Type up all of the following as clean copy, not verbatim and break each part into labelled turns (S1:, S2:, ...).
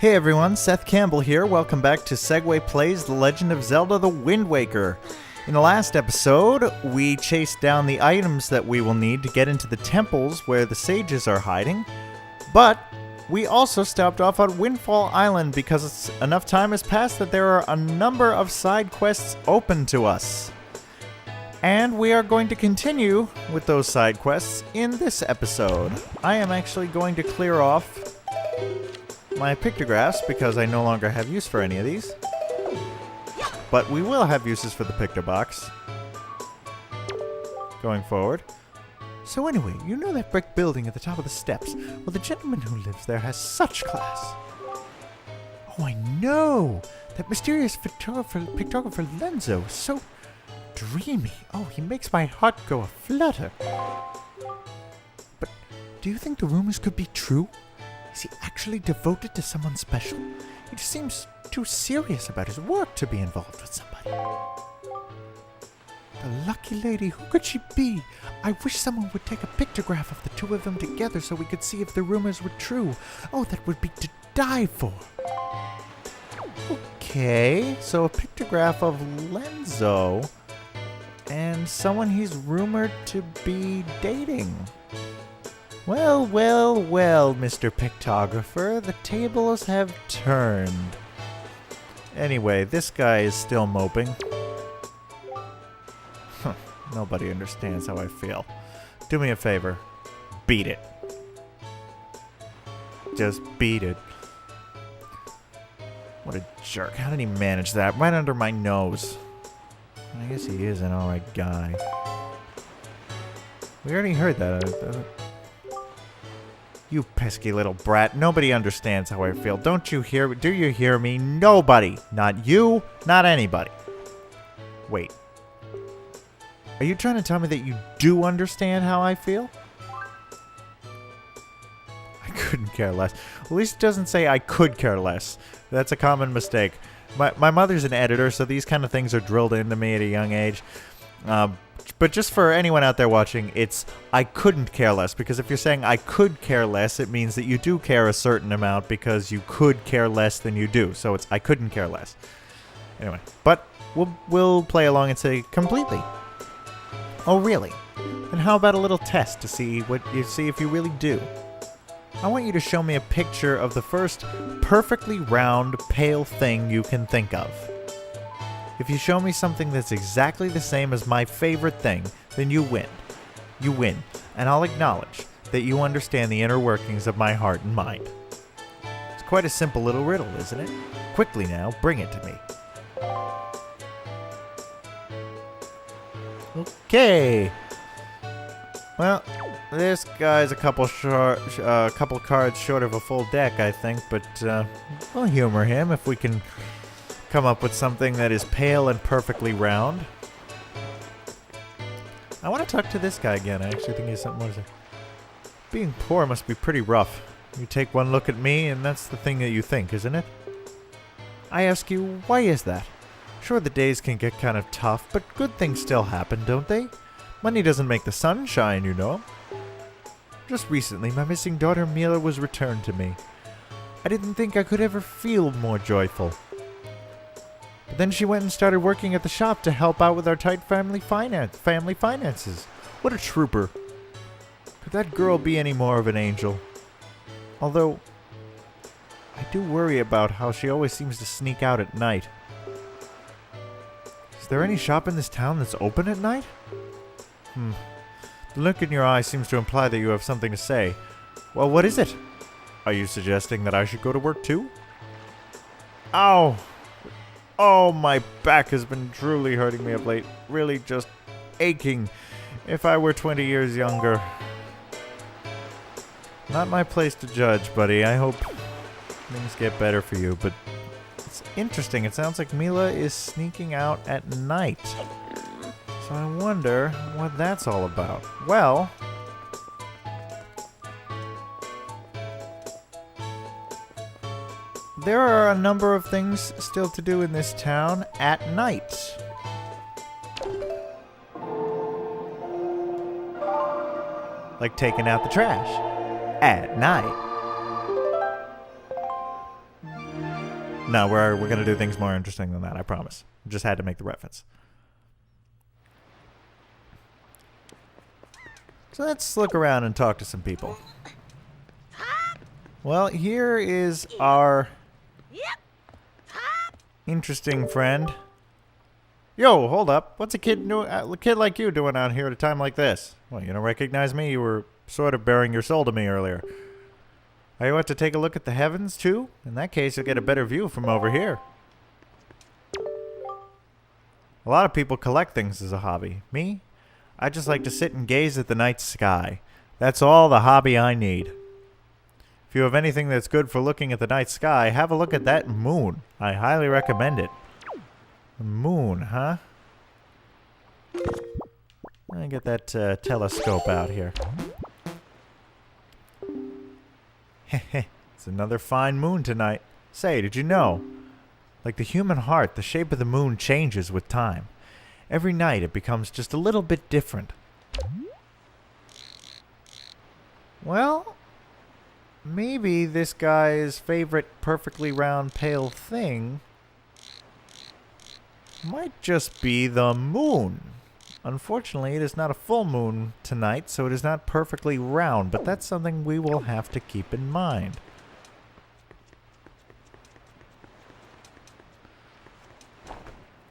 S1: Hey everyone, Seth Campbell here. Welcome back to Segway Plays The Legend of Zelda the Wind Waker. In the last episode, we chased down the items that we will need to get into the temples where the sages are hiding, but we also stopped off on Windfall Island because enough time has passed that there are a number of side quests open to us. And we are going to continue with those side quests in this episode. I am actually going to clear off my pictographs because I no longer have use for any of these. But we will have uses for the picture box going forward. So anyway, you know that brick building at the top of the steps? Well, the gentleman who lives there has such class. Oh, I know! That mysterious pictographer Lenzo is so dreamy. Oh, he makes my heart go a-flutter. But do you think the rumors could be true? Is he actually devoted to someone special? He just seems too serious about his work to be involved with somebody. The lucky lady, who could she be? I wish someone would take a pictograph of the two of them together so we could see if the rumors were true. Oh, that would be to die for. Okay, so a pictograph of Lenzo and someone he's rumored to be dating. Well, Mr. Pictographer, the tables have turned. Anyway, this guy is still moping. Nobody understands how I feel. Do me a favor. Beat it. Just beat it. What a jerk. How did he manage that? Right under my nose. I guess he is an alright guy. We already heard that. You pesky little brat. Nobody understands how I feel. Don't you hear me? Do you hear me? Nobody. Not you. Not anybody. Wait. Are you trying to tell me that you do understand how I feel? I couldn't care less. At least it doesn't say I could care less. That's a common mistake. My mother's an editor, so these kind of things are drilled into me at a young age. But just for anyone out there watching, it's I couldn't care less, because if you're saying I could care less, it means that you do care a certain amount because you could care less than you do. So it's I couldn't care less. Anyway, but we'll play along and say completely. Oh, really? Then how about a little test to see if you really do? I want you to show me a picture of the first perfectly round, pale thing you can think of. If you show me something that's exactly the same as my favorite thing, then you win. You win, and I'll acknowledge that you understand the inner workings of my heart and mind. It's quite a simple little riddle, isn't it? Quickly now, bring it to me. Okay. Well, this guy's a couple cards short of a full deck, I think, but we'll humor him if we can come up with something that is pale and perfectly round. I want to talk to this guy again. I actually think he has something more to say. Being poor must be pretty rough. You take one look at me, and that's the thing that you think, isn't it? I ask you, why is that? Sure, the days can get kind of tough, but good things still happen, don't they? Money doesn't make the sun shine, you know. Just recently, my missing daughter Mila was returned to me. I didn't think I could ever feel more joyful. But then she went and started working at the shop to help out with our tight family finances. What a trooper. Could that girl be any more of an angel? Although, I do worry about how she always seems to sneak out at night. Is there any shop in this town that's open at night? The look in your eye seems to imply that you have something to say. Well, what is it? Are you suggesting that I should go to work too? Ow! Oh, my back has been truly hurting me of late. Really just aching. If I were 20 years younger. Not my place to judge, buddy. I hope things get better for you, but it's interesting. It sounds like Mila is sneaking out at night. So I wonder what that's all about. Well, there are a number of things still to do in this town at night. Like taking out the trash at night. No, we're gonna do things more interesting than that, I promise. Just had to make the reference. So let's look around and talk to some people. Well, here is our interesting friend. Yo, hold up. What's a kid like you doing out here at a time like this? Well, you don't recognize me? You were sort of bearing your soul to me earlier. Are you want to take a look at the heavens, too? In that case, you'll get a better view from over here. A lot of people collect things as a hobby. Me? I just like to sit and gaze at the night sky. That's all the hobby I need. If you have anything that's good for looking at the night sky, have a look at that moon. I highly recommend it. The moon, huh? Let me get that telescope out here. It's another fine moon tonight. Say, did you know? Like the human heart, the shape of the moon changes with time. Every night it becomes just a little bit different. Well, maybe this guy's favorite perfectly round pale thing might just be the moon. Unfortunately, it is not a full moon tonight, so it is not perfectly round, but that's something we will have to keep in mind.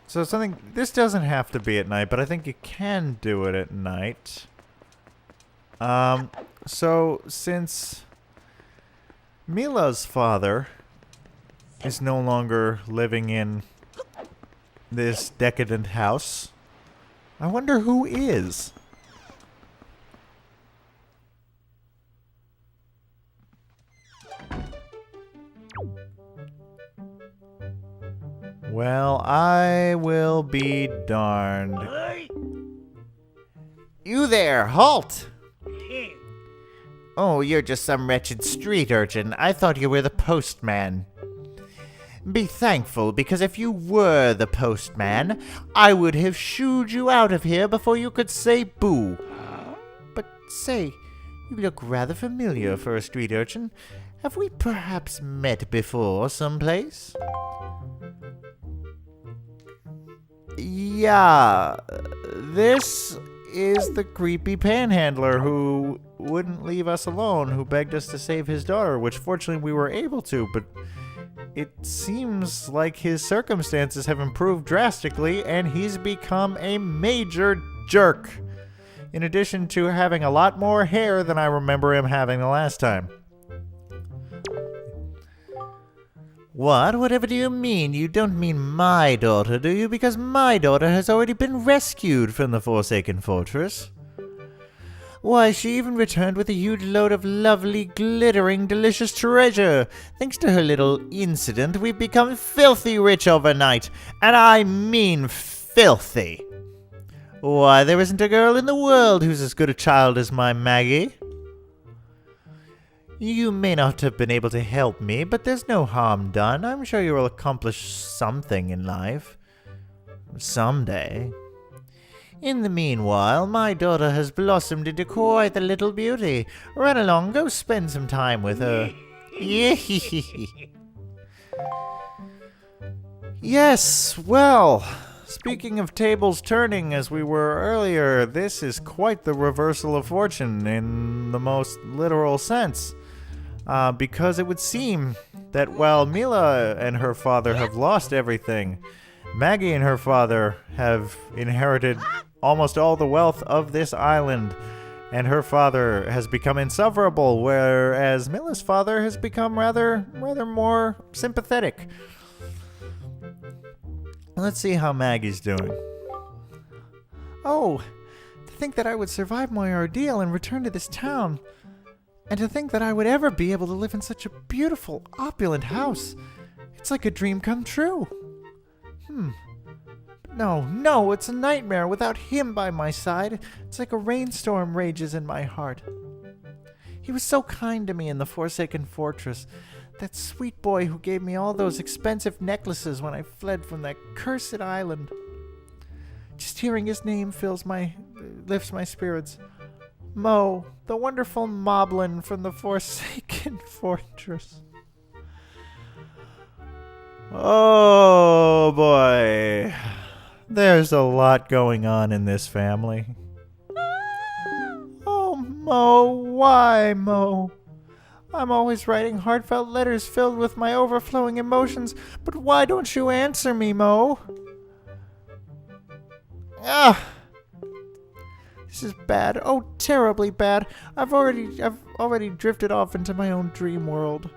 S1: So this doesn't have to be at night, but I think you can do it at night. So since Mila's father is no longer living in this decadent house, I wonder who is. Well, I will be darned. You there, halt! Oh, you're just some wretched street urchin. I thought you were the postman. Be thankful, because if you were the postman, I would have shooed you out of here before you could say boo. But say, you look rather familiar for a street urchin. Have we perhaps met before someplace? Yeah, this is the creepy panhandler who wouldn't leave us alone, who begged us to save his daughter, which fortunately we were able to, but it seems like his circumstances have improved drastically and he's become a major jerk, in addition to having a lot more hair than I remember him having the last time. What? Whatever do you mean? You don't mean my daughter, do you? Because my daughter has already been rescued from the Forsaken Fortress. Why, she even returned with a huge load of lovely, glittering, delicious treasure. Thanks to her little incident, we've become filthy rich overnight. And I mean filthy. Why, there isn't a girl in the world who's as good a child as my Maggie. You may not have been able to help me, but there's no harm done. I'm sure you'll accomplish something in life. Someday. In the meanwhile, my daughter has blossomed into quite a little beauty. Run along, go spend some time with her. Yes, well, speaking of tables turning as we were earlier, this is quite the reversal of fortune in the most literal sense. Because it would seem that while Mila and her father have lost everything, Maggie and her father have inherited almost all the wealth of this island, and her father has become insufferable, whereas Mila's father has become rather more sympathetic. Let's see how Maggie's doing. Oh, to think that I would survive my ordeal and return to this town. And to think that I would ever be able to live in such a beautiful, opulent house. It's like a dream come true. No, it's a nightmare without him by my side. It's like a rainstorm rages in my heart. He was so kind to me in the Forsaken Fortress. That sweet boy who gave me all those expensive necklaces when I fled from that cursed island. Just hearing his name lifts my spirits. Mo, the wonderful moblin from the Forsaken Fortress. Oh boy. There's a lot going on in this family. Oh, Mo, why, Mo? I'm always writing heartfelt letters filled with my overflowing emotions, but why don't you answer me, Mo? Ah! This is bad. Oh, terribly bad. I've already drifted off into my own dream world.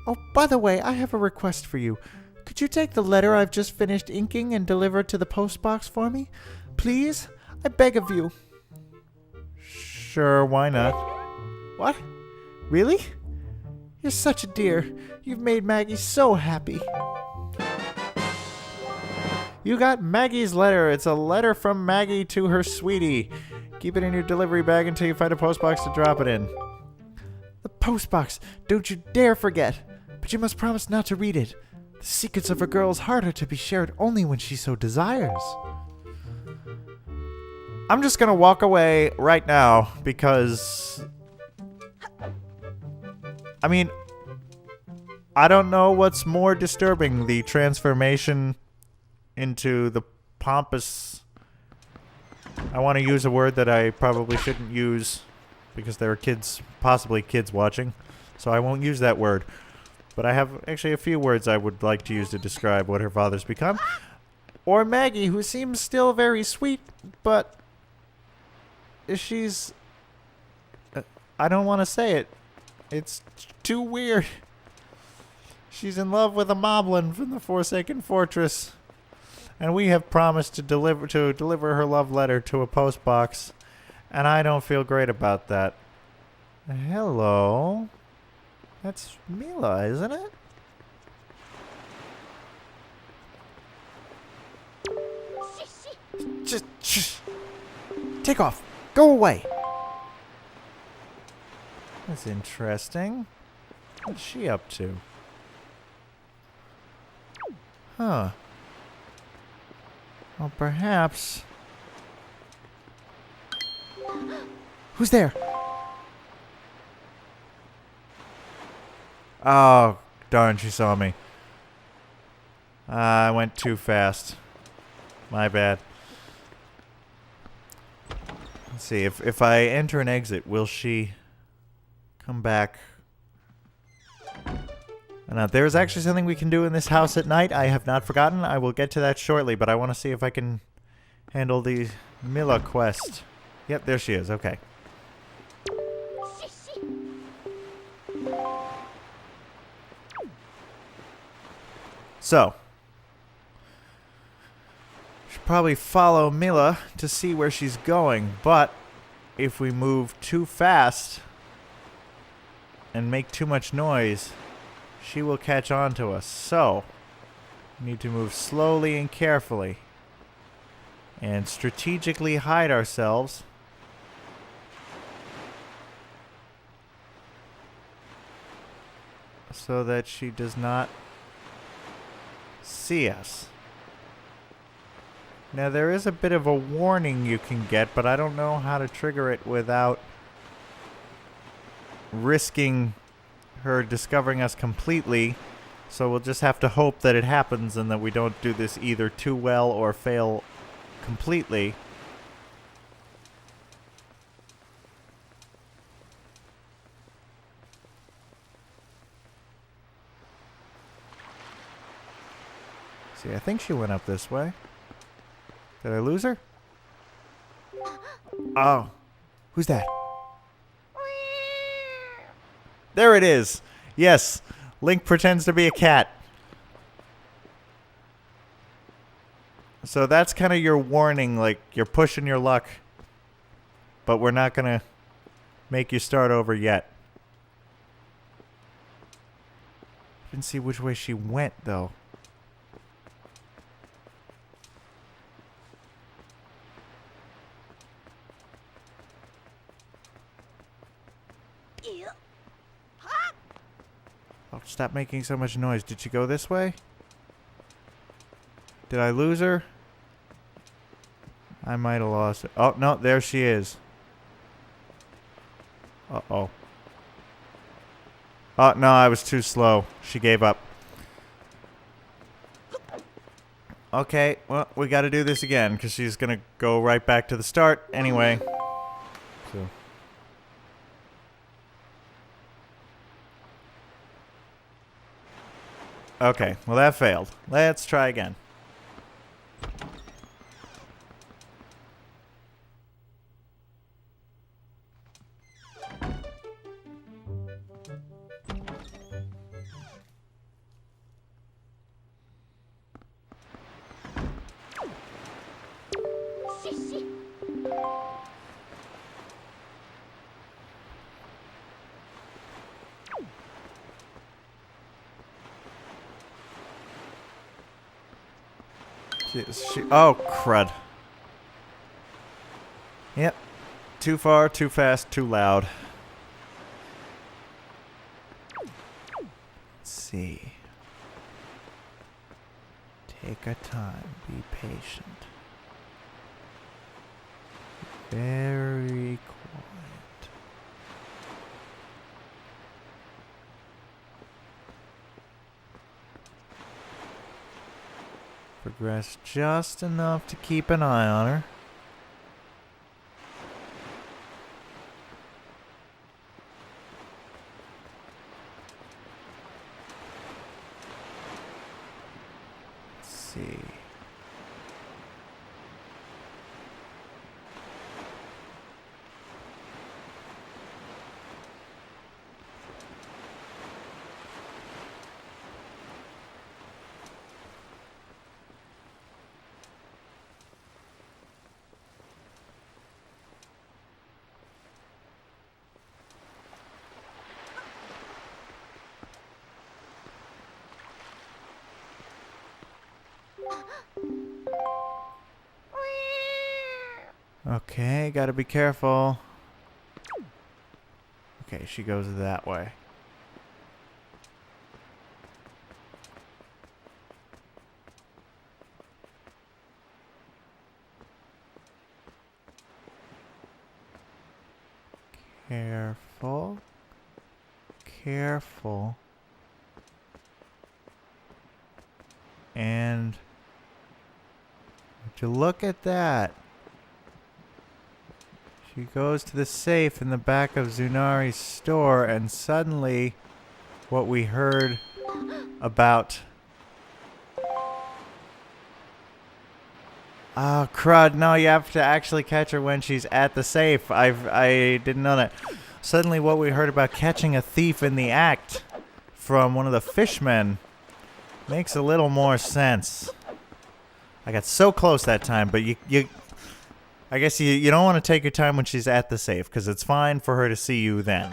S1: Oh, by the way, I have a request for you. Could you take the letter I've just finished inking and deliver it to the postbox for me? Please? I beg of you. Sure, why not? What? Really? You're such a dear. You've made Maggie so happy. You got Maggie's letter. It's a letter from Maggie to her sweetie. Keep it in your delivery bag until you find a postbox to drop it in. The postbox. Don't you dare forget. But you must promise not to read it. The secrets of a girl's heart are to be shared only when she so desires. I'm just gonna walk away right now because... I mean, I don't know what's more disturbing, the transformation into the pompous... I want to use a word that I probably shouldn't use because there are kids, possibly kids watching, so I won't use that word. But I have actually a few words I would like to use to describe what her father's become. Or Maggie, who seems still very sweet, but she's... I don't want to say it. It's too weird. She's in love with a moblin from the Forsaken Fortress. And we have promised to deliver her love letter to a postbox. And I don't feel great about that. Hello? That's Mila, isn't it? Just shh. Take off. Go away. That's interesting. What's she up to? Huh. Well, perhaps... Who's there? Oh, darn, she saw me. I went too fast. My bad. Let's see, if I enter and exit, will she come back? Now, there's actually something we can do in this house at night. I have not forgotten. I will get to that shortly, but I want to see if I can handle the Mila quest. Yep, there she is. Okay. So, should probably follow Mila to see where she's going, but if we move too fast and make too much noise, she will catch on to us. So, we need to move slowly and carefully and strategically hide ourselves so that she does not see us. Now, there is a bit of a warning you can get, but I don't know how to trigger it without risking her discovering us completely. So we'll just have to hope that it happens and that we don't do this either too well or fail completely. See, I think she went up this way. Did I lose her? Oh. Who's that? There it is. Yes. Link pretends to be a cat. So that's kind of your warning, like you're pushing your luck. But we're not going to make you start over yet. Didn't see which way she went, though. Oh, stop making so much noise. Did she go this way? Did I lose her? I might have lost her. Oh, no, there she is. Uh-oh. Oh, no, I was too slow. She gave up. Okay, well, we gotta do this again, because she's gonna go right back to the start anyway. So. Okay, well that failed. Let's try again. Oh, crud. Yep. Too far, too fast, too loud. Let's see. Take our time. Be patient. Very quiet. Progress just enough to keep an eye on her. Let's see. Okay, gotta be careful. Okay, she goes that way. Careful. Careful. And would you look at that? She goes to the safe in the back of Zunari's store, and suddenly what we heard about... Oh, crud. No, you have to actually catch her when she's at the safe. I didn't know that. Suddenly what we heard about catching a thief in the act from one of the fishmen makes a little more sense. I got so close that time, but I guess you don't want to take your time when she's at the safe, because it's fine for her to see you then.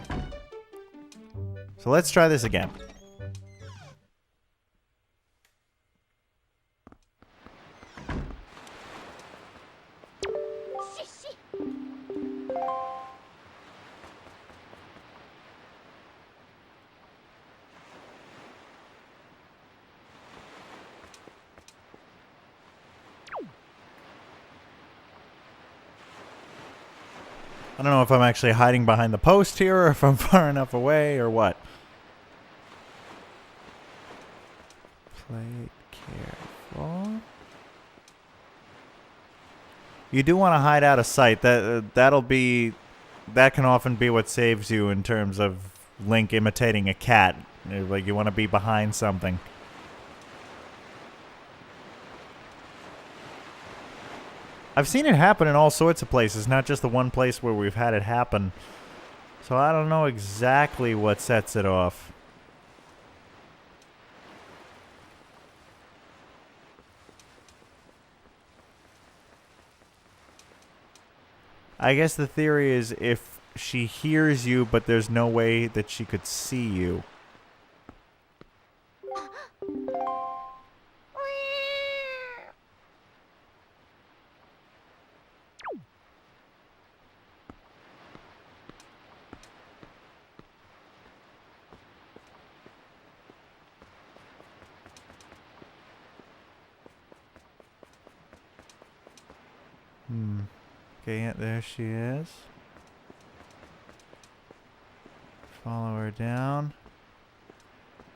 S1: So let's try this again. I don't know if I'm actually hiding behind the post here, or if I'm far enough away, or what. Play it careful. You do want to hide out of sight. That can often be what saves you in terms of Link imitating a cat. Like, you want to be behind something. I've seen it happen in all sorts of places, not just the one place where we've had it happen. So I don't know exactly what sets it off. I guess the theory is if she hears you, but there's no way that she could see you. Okay, yeah, there she is. Follow her down.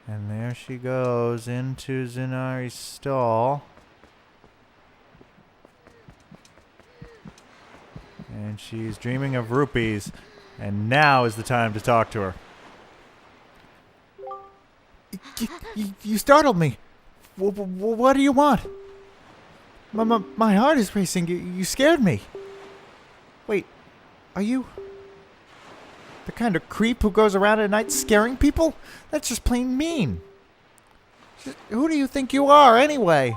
S1: And there she goes into Zunari's stall. And she's dreaming of rupees. And now is the time to talk to her. You startled me. What do you want? My heart is racing. You scared me. Wait, are you the kind of creep who goes around at night scaring people? That's just plain mean. Who do you think you are, anyway?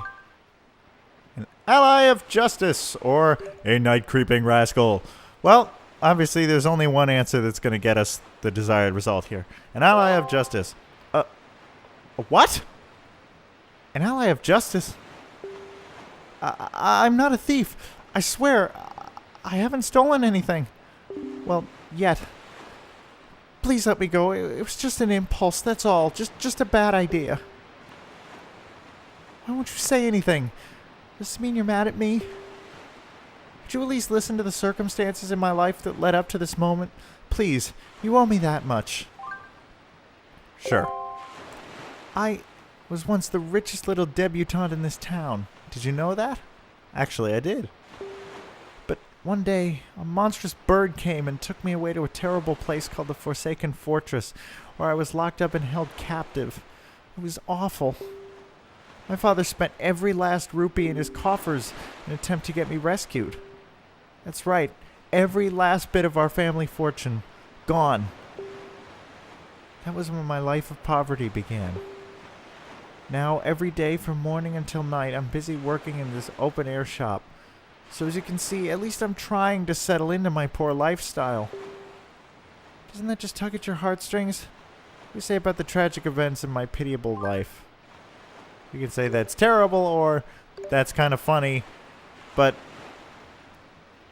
S1: An ally of justice, or a night-creeping rascal. Well, obviously there's only one answer that's going to get us the desired result here. An ally of justice. What? An ally of justice? I'm not a thief. I swear, I haven't stolen anything. Well, yet. Please let me go. It was just an impulse, that's all. Just a bad idea. Why won't you say anything? Does this mean you're mad at me? Would you at least listen to the circumstances in my life that led up to this moment? Please, you owe me that much. Sure. I was once the richest little debutante in this town. Did you know that? Actually, I did. But one day, a monstrous bird came and took me away to a terrible place called the Forsaken Fortress, where I was locked up and held captive. It was awful. My father spent every last rupee in his coffers in an attempt to get me rescued. That's right, every last bit of our family fortune. Gone. That was when my life of poverty began. Now, every day from morning until night, I'm busy working in this open-air shop. So as you can see, at least I'm trying to settle into my poor lifestyle. Doesn't that just tug at your heartstrings? What do you say about the tragic events in my pitiable life? You can say that's terrible or that's kind of funny, but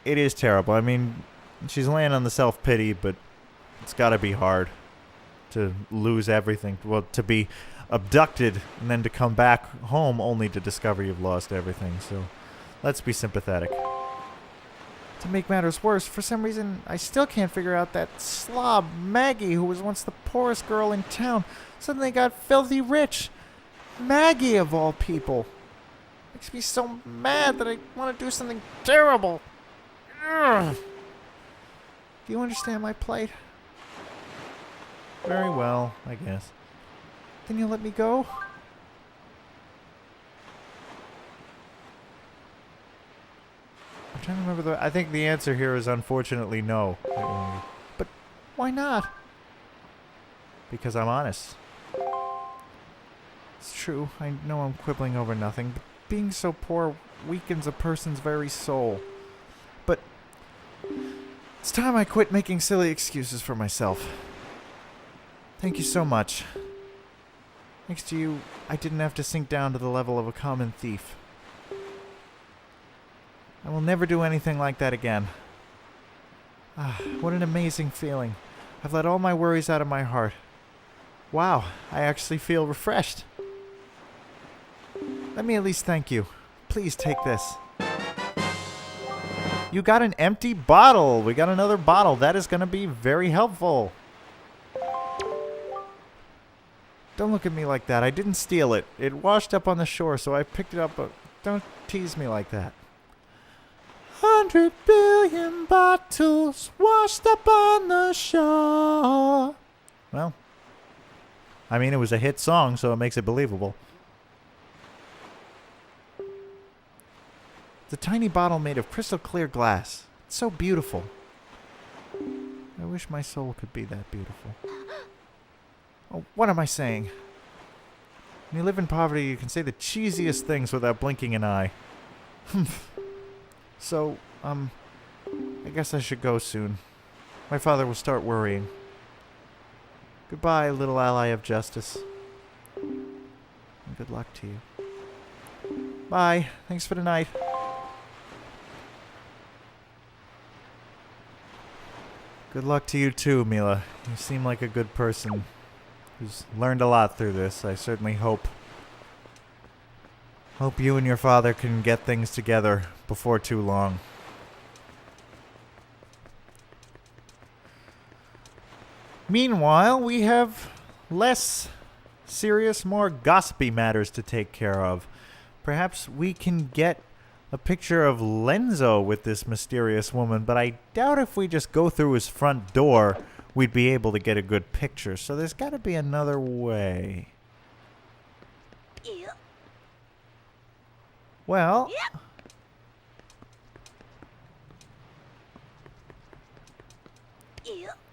S1: it is terrible. I mean, she's laying on the self-pity, but it's got to be hard to lose everything. Well, to be abducted and then to come back home only to discover you've lost everything. So let's be sympathetic. To make matters worse, for some reason I still can't figure out that slob Maggie, who was once the poorest girl in town, suddenly got filthy rich. Maggie, of all people. Makes me so mad that I want to do something terrible. Ugh. Do you understand my plight? Very well, I guess. Then you'll let me go? I'm trying to remember I think the answer here is unfortunately no. But why not? Because I'm honest. It's true, I know I'm quibbling over nothing, but being so poor weakens a person's very soul. But it's time I quit making silly excuses for myself. Thank you so much. Thanks to you, I didn't have to sink down to the level of a common thief. I will never do anything like that again. Ah, what an amazing feeling. I've let all my worries out of my heart. Wow, I actually feel refreshed. Let me at least thank you. Please take this. You got an empty bottle. We got another bottle. That is going to be very helpful. Don't look at me like that. I didn't steal it. It washed up on the shore, so I picked it up, but don't tease me like that. 100 billion bottles washed up on the shore. Well, I mean, it was a hit song, so it makes it believable. It's a tiny bottle made of crystal clear glass. It's so beautiful. I wish my soul could be that beautiful. Oh, what am I saying? When you live in poverty, you can say the cheesiest things without blinking an eye. So, I guess I should go soon. My father will start worrying. Goodbye, little ally of justice. And good luck to you. Bye. Thanks for the night. Good luck to you too, Mila. You seem like a good person who's learned a lot through this. I certainly hope you and your father can get things together before too long. Meanwhile, we have less serious, more gossipy matters to take care of. Perhaps we can get a picture of Lenzo with this mysterious woman, but I doubt if we just go through his front door, we'd be able to get a good picture. So there's got to be another way. Well,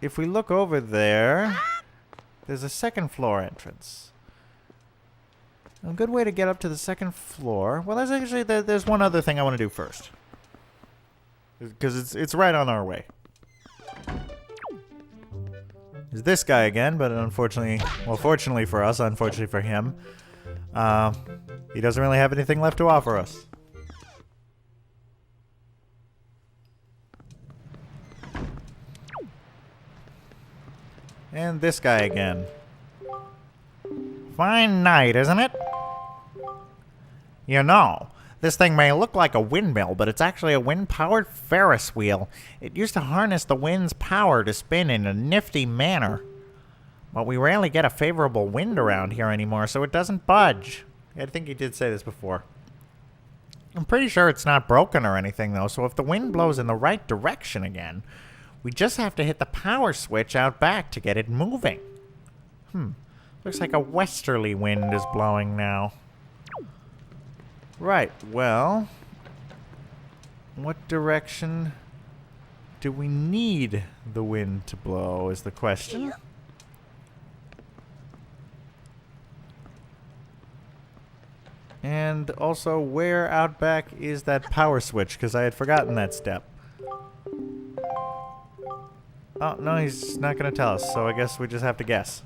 S1: if we look over there, there's a second floor entrance. A good way to get up to the second floor. Well, there's actually there's one other thing I want to do first, because it's right on our way. There's this guy again, but unfortunately, well, fortunately for us, unfortunately for him, he doesn't really have anything left to offer us. And this guy again. Fine night, isn't it? You know, this thing may look like a windmill, but it's actually a wind-powered Ferris wheel. It used to harness the wind's power to spin in a nifty manner. But we rarely get a favorable wind around here anymore, so it doesn't budge. I think he did say this before. I'm pretty sure it's not broken or anything, though, so if the wind blows in the right direction again, we just have to hit the power switch out back to get it moving. Looks like a westerly wind is blowing now. Right, well, what direction do we need the wind to blow is the question. And also, where out back is that power switch? Because I had forgotten that step. Oh, no, he's not going to tell us, so I guess we just have to guess.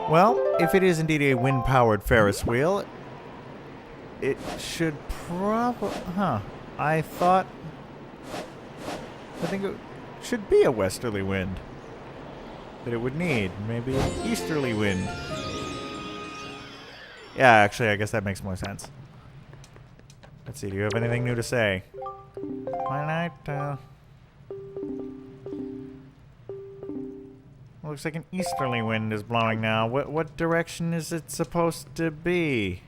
S1: Well, if it is indeed a wind-powered Ferris wheel, it should probably... I think it should be a westerly wind that it would need. Maybe an easterly wind. Yeah, actually, I guess that makes more sense. Let's see, do you have anything new to say? Why not, looks like an easterly wind is blowing now. What direction is it supposed to be?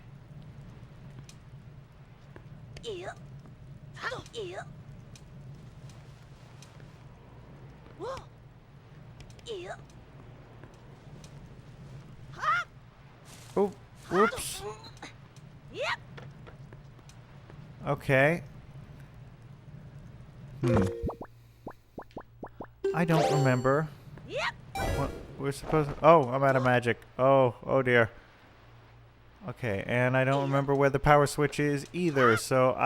S1: Oh, whoops. Okay. I don't remember. What we're supposed to... Oh, I'm out of magic. Oh dear. Okay, and I don't remember where the power switch is either, so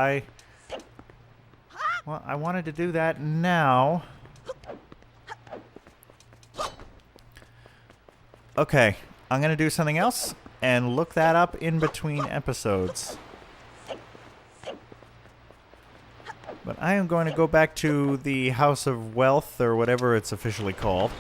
S1: well, I wanted to do that now. Okay, I'm gonna do something else and look that up in between episodes. But I am going to go back to the House of Wealth, or whatever it's officially called.